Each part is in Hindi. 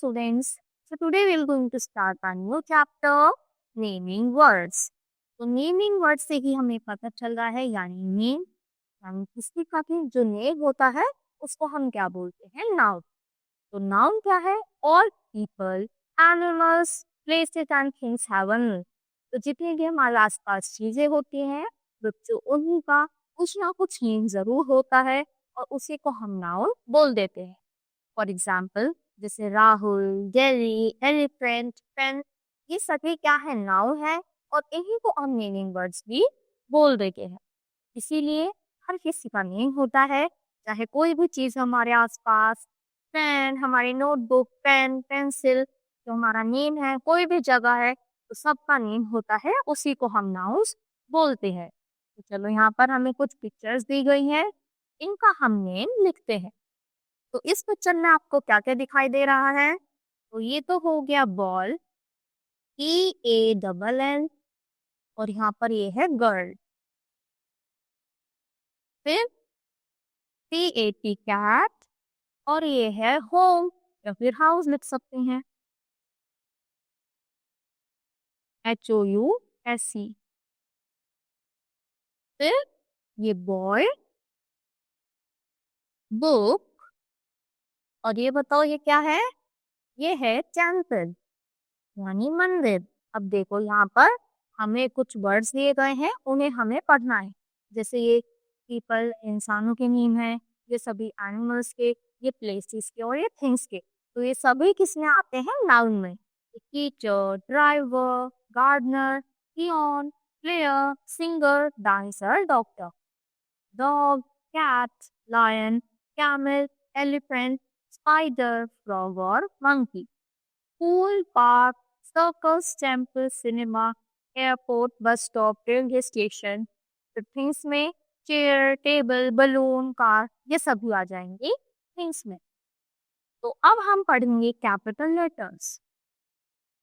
students. So today we're going to start a new chapter, naming words. तो नेमिंग वर्ड से ही हमें पता चल रहा है यानी नेम यानी किसी का भी जो नेम होता है उसको हम क्या बोलते हैं नाउन। तो नाउन क्या है? All people animals places and things have a name. तो जितनी भी हमारे आसपास चीजें होती हैं बच्चों उन्हीं का कुछ ना कुछ नेम जरूर होता है और उसी को हम नाउन बोल देते हैं। फॉर एग्जाम्पल जैसे राहुल, डेली, एलिफेंट, पेन, ये सभी क्या है? नाउन है और इन्हीं को हम नेमिंग वर्ड्स भी बोल देते हैं। इसीलिए हर किसी का नेम होता है, चाहे कोई भी चीज हमारे आसपास, पेन, हमारी नोटबुक, पेन, पेंसिल, जो हमारा नेम है, कोई भी जगह है तो सबका नेम होता है, उसी को हम नाउन्स बोलते हैं। तो चलो यहाँ पर हमें कुछ पिक्चर्स दी गई हैं, इनका हम नेम लिखते हैं। तो इस पिक्चर में आपको क्या क्या दिखाई दे रहा है? तो ये तो हो गया बॉल, EALL, और यहाँ पर ये है गर्ल। फिर CAT कैट, और ये है होम या फिर हाउस लिख सकते हैं, HOUSE। फिर ये बॉय, बुक, और ये बताओ ये क्या है? ये है टेम्पल यानी मंदिर। अब देखो यहाँ पर हमें कुछ वर्ड्स दिए गए हैं, उन्हें हमें पढ़ना है। जैसे ये पीपल इंसानों के नेम है, ये सभी एनिमल्स के, ये प्लेसेस के और ये थिंग्स के। तो ये सभी किसमें आते हैं? नाउन में। Teacher, driver, gardener, peon, player, singer, dancer, doctor. Dog, cat, lion, camel, elephant, spider, frog और monkey. School, park, circus, temple, cinema, airport, bus stop, railway station. तो थिंग्स में चेयर, टेबल, बलून, कार, ये सभी आ जाएंगे थिंग्स में। तो अब हम पढ़ेंगे कैपिटल लेटर्स।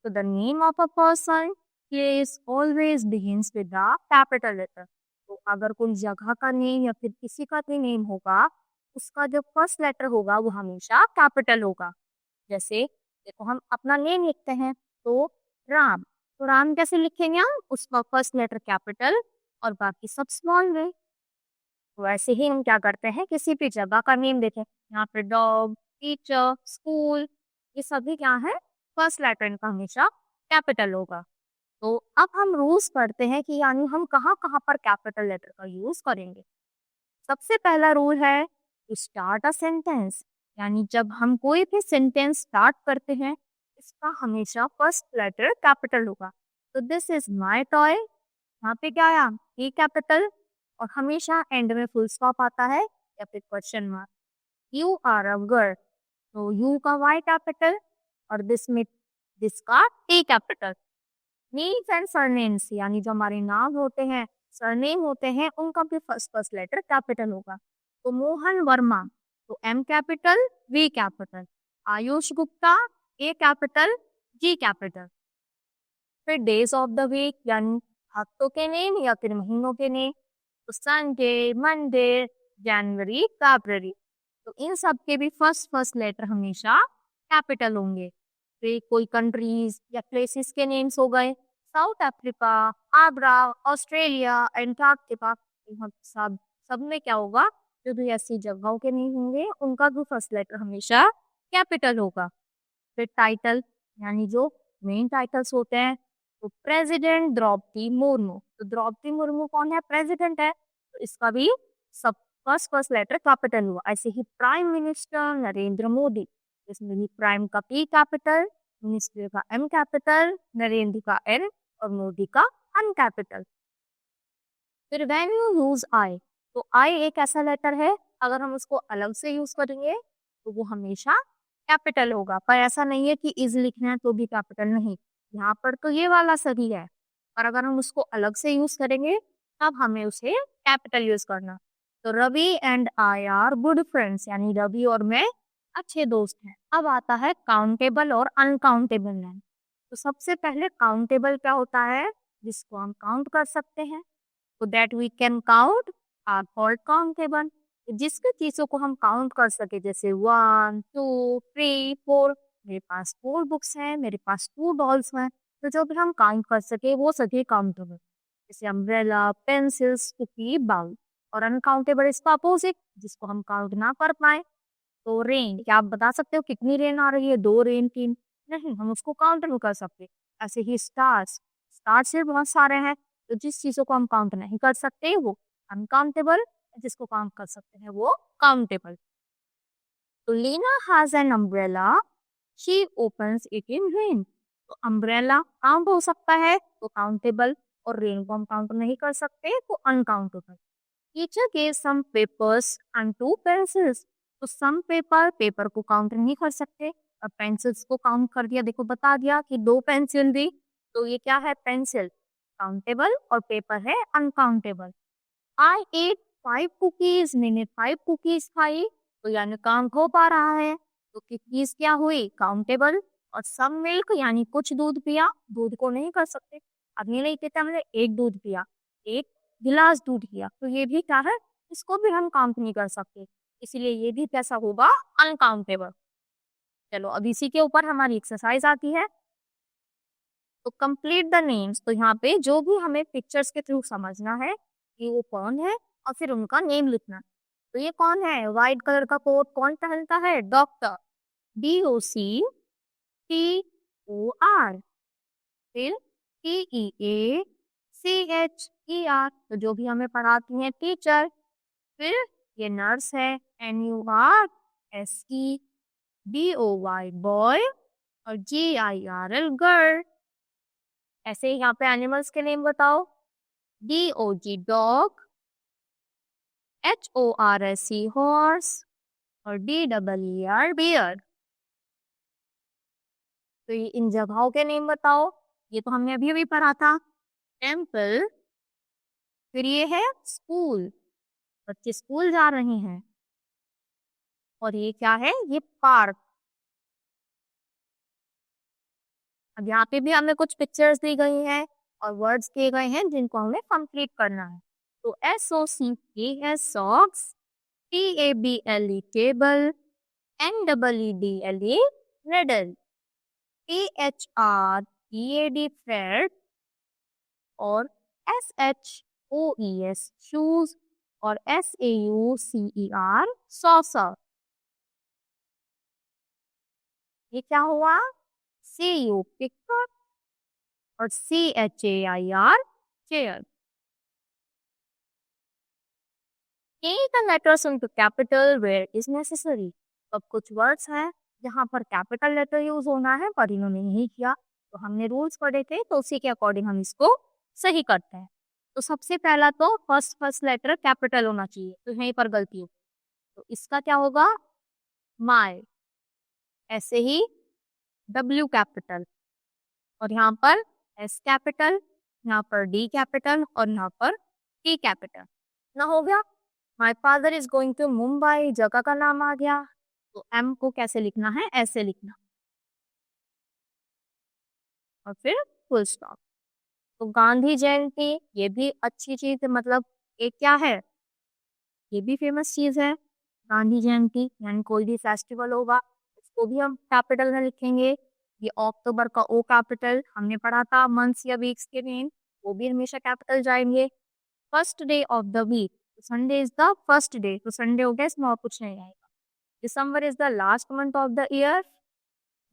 तो the name of a person place always begins with the capital letter. तो अगर कोई जगह का नेम या फिर किसी का भी नेम होगा, उसका जो फर्स्ट लेटर होगा वो हमेशा कैपिटल होगा। जैसे देखो हम अपना नेम लिखते हैं तो राम, तो राम कैसे लिखेंगे हम? उसका फर्स्ट लेटर कैपिटल और बाकी सब स्मॉल में। तो ऐसे ही हम क्या करते हैं, किसी भी जगह का नेम देखें, यहाँ पे डॉग, टीचर, स्कूल, ये सभी क्या है? फर्स्ट लेटर इनका हमेशा कैपिटल होगा। तो अब हम रूल्स पढ़ते हैं कि यानी हम कहाँ कहाँ पर कैपिटल लेटर का यूज करेंगे। सबसे पहला रूल है टू स्टार्ट अ सेंटेंस, यानी जब हम कोई भी सेंटेंस स्टार्ट करते हैं इसका हमेशा फर्स्ट लेटर कैपिटल होगा। तो दिस इज माय टॉय, यहाँ पे क्या आया? ई कैपिटल, और हमेशा एंड में फुल स्टॉप आता है या फिर question mark. You are a girl, तो यू का वाई कैपिटल और दिस का T capital. Names and surnames, यानी जो हमारे नाम होते हैं, सरनेम होते हैं, उनका भी फर्स्ट फर्स्ट लेटर कैपिटल होगा। तो मोहन वर्मा, तो M capital, V capital. Ayush Gupta, A capital, G capital. फिर डेज ऑफ द वीक यानी हफ्तों के नेम या फिर महीनों के नेम, तो संडे, मंडे, जनवरी, फरवरी। तो इन सब के भी फर्स्ट फर्स्ट लेटर हमेशा कैपिटल होंगे। फिर कोई कंट्रीज या प्लेसेस के नेम्स हो गए, south Africa, Agra, Australia, Antarctica, सब सब में क्या होगा? जो भी ऐसी जगहों के नेम होंगे उनका भी फर्स्ट लेटर हमेशा कैपिटल होगा। फिर टाइटल यानी जो मेन टाइटल्स होते हैं, तो प्रेसिडेंट द्रौपदी मुर्मू, तो द्रौपदी मुर्मू कौन है? प्रेसिडेंट है, तो इसका भी सब फर्स्ट फर्स्ट लेटर कैपिटल हुआ। ऐसे ही प्राइम मिनिस्टर नरेंद्र मोदी, इसमें भी प्राइम का पी कैपिटल, मिनिस्टर का एम कैपिटल, नरेंद्र का एन और मोदी का एन कैपिटल। फिर व्हेन यू यूज आई, तो आई एक ऐसा लेटर है, अगर हम उसको अलग से यूज करेंगे तो वो हमेशा कैपिटल होगा। पर ऐसा नहीं है कि इज लिखना है तो भी कैपिटल नहीं, यहाँ पर तो ये वाला सही है, पर अगर हम उसको अलग से यूज करेंगे तब हमें उसे कैपिटल यूज करना। तो Ravi and I are good friends, यानी रवि और मैं अच्छे दोस्त हैं। अब आता है काउंटेबल और अनकाउंटेबल नेम। तो सबसे पहले काउंटेबल क्या होता है? जिसको हम काउंट कर सकते हैं, तो that we can count are called countable. जिसके चीजों को हम काउंट कर सके, जैसे 1, 2, 3, 4, मेरे पास 4 बुक्स हैं, मेरे पास 2 डॉल्स हैं, तो जो भी हम काउंट कर सके वो सभी काउंटेबल। जैसे अम्ब्रेला, पेंसिल्स, कुकी, बाउल। और अनकाउंटेबल इसका अपोजिट, जिसको हम काउंट ना कर पाए। तो रेन, क्या आप बता सकते हो कितनी रेन आ रही है? 2 रेन, 3? नहीं, हम उसको काउंट नहीं कर सकते। ऐसे ही स्टार्स, स्टार्स से बहुत सारे हैं, तो जिस चीजों को हम काउंट नहीं कर सकते वो अनकाउंटेबल, जिसको काउंट कर सकते हैं वो काउंटेबल। तो Leena has an umbrella, she opens it in rain. तो अम्ब्रेला काउंट हो सकता है तो काउंटेबल, और रेन को हम काउंट नहीं कर सकते तो uncountable. Teacher gave some papers and 2 pencils. तो सम पेपर, पेपर को काउंट नहीं कर सकते, और पेंसिल्स को काउंट कर दिया, देखो बता दिया कि 2 पेंसिल दी, तो ये क्या है? पेंसिल काउंटेबल, और पेपर है अनकाउंटेबल। आई एट 5 कुकीज, मैंने 5 कुकीज खाई, तो यानी काउंट हो पा रहा है। तो कुकीज क्या हुई? काउंटेबल। और सम मिल्क यानी कुछ दूध पिया, दूध को नहीं कर सकते। अब ये नहीं कहता मैंने एक दूध पिया, एक गिलास दूध पिया, तो ये भी क्या है? इसको भी हम काउंट नहीं कर सकते, इसलिए ये भी कैसा होगा? अनकाउंटेबल। चलो अब इसी के ऊपर हमारी एक्सरसाइज आती है। तो कंप्लीट द नेम्स, तो यहाँ पे जो भी हमें पिक्चर्स के थ्रू समझना है कि वो कौन है, और फिर उनका नेम लिखना। तो ये कौन है? व्हाइट कलर का कोट कौन पहनता है? Doctor, DOCTOR। फिर TEACHER, तो जो भी हमें पढ़ाती हैं टीचर। फिर ये नर्स है, NURSE बॉय, और GIRL गर्ल। ऐसे ही यहाँ पे एनिमल्स के नेम बताओ। DOG डॉग, HORSE हॉर्स, और BEER बियर। तो ये इन जगहों के नेम बताओ। ये तो हमने अभी अभी पढ़ा था, टेम्पल। फिर ये है स्कूल, बच्चे स्कूल जा रहे हैं। और ये क्या है? ये पार्क। अब यहाँ पे भी हमें कुछ पिक्चर्स दी गई हैं और वर्ड्स दिए गए हैं जिनको हमें कंप्लीट करना है। तो SOCK socks, TABLE table, NEEDLE needle, THREAD thread, और SHOES शूज, और SAUCER सॉसर। ये क्या हुआ? CU पिक्चर, और CHAIR chair. Change the letters into capital where is necessary। अब कुछ वर्ड्स हैं जहाँ पर कैपिटल लेटर यूज होना है पर इन्होंने नहीं किया, तो हमने रूल्स पढ़े थे तो उसी के अकॉर्डिंग हम इसको सही करते हैं। तो सबसे पहला तो फर्स्ट लेटर कैपिटल होना चाहिए, तो यहीं पर गलती हो। तो इसका क्या होगा? माय। ऐसे ही W कैपिटल, और यहाँ पर S कैपिटल, यहाँ पर D कैपिटल, और यहाँ पर T कैपिटल। ना हो गया। My father is going to Mumbai, जगह का नाम आ गया, तो M को कैसे लिखना है? ऐसे लिखना, और फिर फुल स्टॉप। तो गांधी जयंती, ये भी अच्छी चीज है, मतलब एक क्या है? ये भी फेमस चीज है। गांधी जयंती यानी कोई भी फेस्टिवल होगा उसको भी हम कैपिटल में लिखेंगे। ये अक्टूबर का O कैपिटल हमने पढ़ा था, मंथ्स या वीक्स के नेम, वो भी हमेशा कैपिटल जाएंगे। First day of the week, Sunday is the first day, तो संडे हो गया, इसमें और कुछ नहीं आएगा। December is the last month of the year.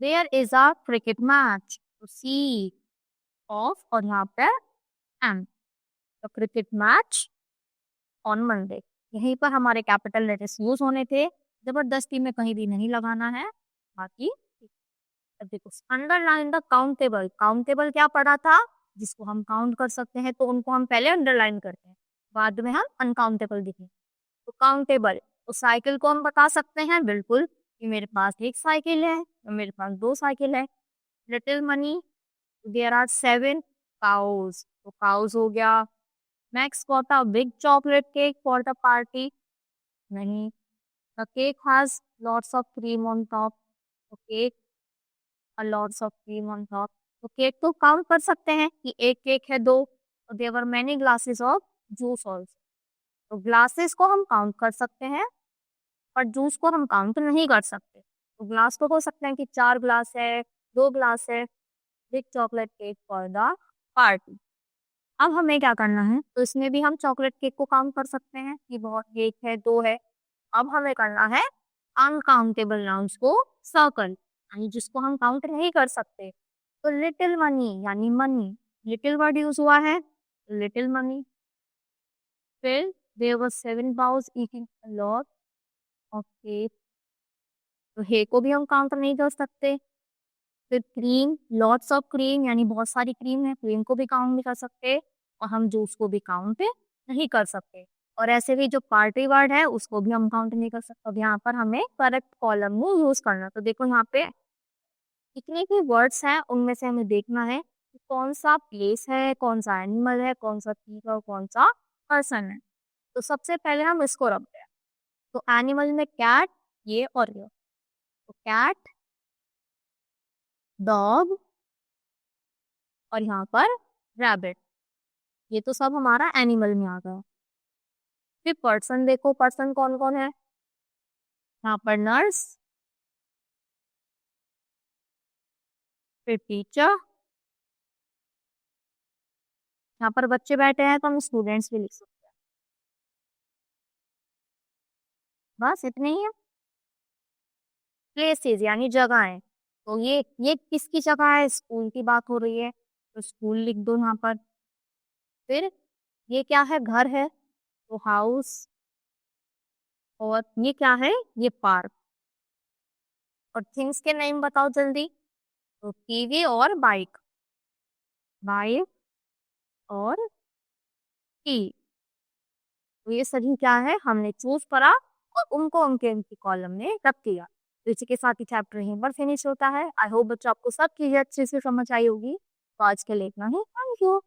There is a cricket match, तो C ऑफ, और यहाँ पे M, तो क्रिकेट मैच ऑन मंडे। यहीं पर हमारे कैपिटल लेटर्स यूज होने थे, जबरदस्ती में कहीं भी नहीं लगाना है। बाकी अब देखो, अंडरलाइन द काउंटेबल। काउंटेबल क्या पढ़ा था? जिसको हम काउंट कर सकते हैं तो उनको हम पहले अंडरलाइन करते हैं, बाद में हम अनकाउंटेबल लिखें। तो काउंटेबल, तो साइकिल को हम बता सकते हैं बिल्कुल कि मेरे पास एक साइकिल है, और मेरे पास 2 साइकिल है। Little money, there are 7 cows, तो काउज हो गया। Max got a big chocolate cake for the party, नहीं। The cake has lots of cream on top, तो cake lots of cream on top. तो केक तो काउंट कर सकते हैं कि एक केक है, 2। तो there were many glasses of juice also. तो ग्लासेस को हम काउंट कर सकते हैं पर जूस को हम काउंट नहीं कर सकते। तो ग्लास को बोल सकते हैं कि 4 ग्लास है, 2 ग्लास है। Big chocolate cake for the party. अब हमें क्या करना है, तो इसमें भी हम चॉकलेट केक को काउंट कर सकते हैं कि बहुत 1 है, 2 है। अब हमें करना है अनकाउंटेबल नाउन्स को सर्कल, यानी जिसको हम काउंट नहीं कर सकते। तो लिटिल मनी यानी मनी, लिटिल वर्ड यूज हुआ है, लिटिल मनी। फिर there were 7 bowls eating a lot of cake, तो हे को भी हम काउंट नहीं कर सकते। फिर क्रीम, लॉट्स ऑफ क्रीम यानी बहुत सारी क्रीम है, क्रीम को भी काउंट नहीं कर सकते और हम जूस को भी काउंट नहीं कर सकते। और ऐसे भी जो पार्टी वर्ड है उसको भी हम काउंट नहीं कर सकते। अब यहाँ पर हमें करेक्ट कॉलम में यूज करना, तो देखो यहाँ पे जितने भी वर्ड्स हैं उनमें से हमें देखना है कि कौन सा प्लेस है, कौन सा एनिमल है, कौन सा चीज है और कौन सा पर्सन है। तो सबसे पहले हम इसको रखते हैं। तो एनिमल में कैट, ये और ये। तो कैट, डॉग और यहाँ पर रैबिट, ये तो सब हमारा एनिमल में आ गया। फिर पर्सन देखो, पर्सन कौन कौन है। यहाँ पर नर्स, फिर टीचर, यहाँ पर बच्चे बैठे हैं तो हम स्टूडेंट्स भी लिख सकते हैं। बस इतने ही है। प्लेसेस यानी जगहें, तो ये किसकी जगह है, स्कूल की बात हो रही है तो स्कूल लिख दो यहाँ पर। फिर ये क्या है, घर है तो हाउस। और ये क्या है, ये पार्क। और थिंग्स के नेम बताओ जल्दी। तो टीवी और बाइक, बाइक और की। तो ये सभी क्या है, हमने चूज करा और उनको उनके उनकी कॉलम में रख दिया। तो इसी के साथ ही चैप्टर यहीं पर फिनिश होता है। आई होप बच्चों आपको सब चीजें अच्छे से समझ आई होगी। तो आज के लिए इतना ही। Thank you.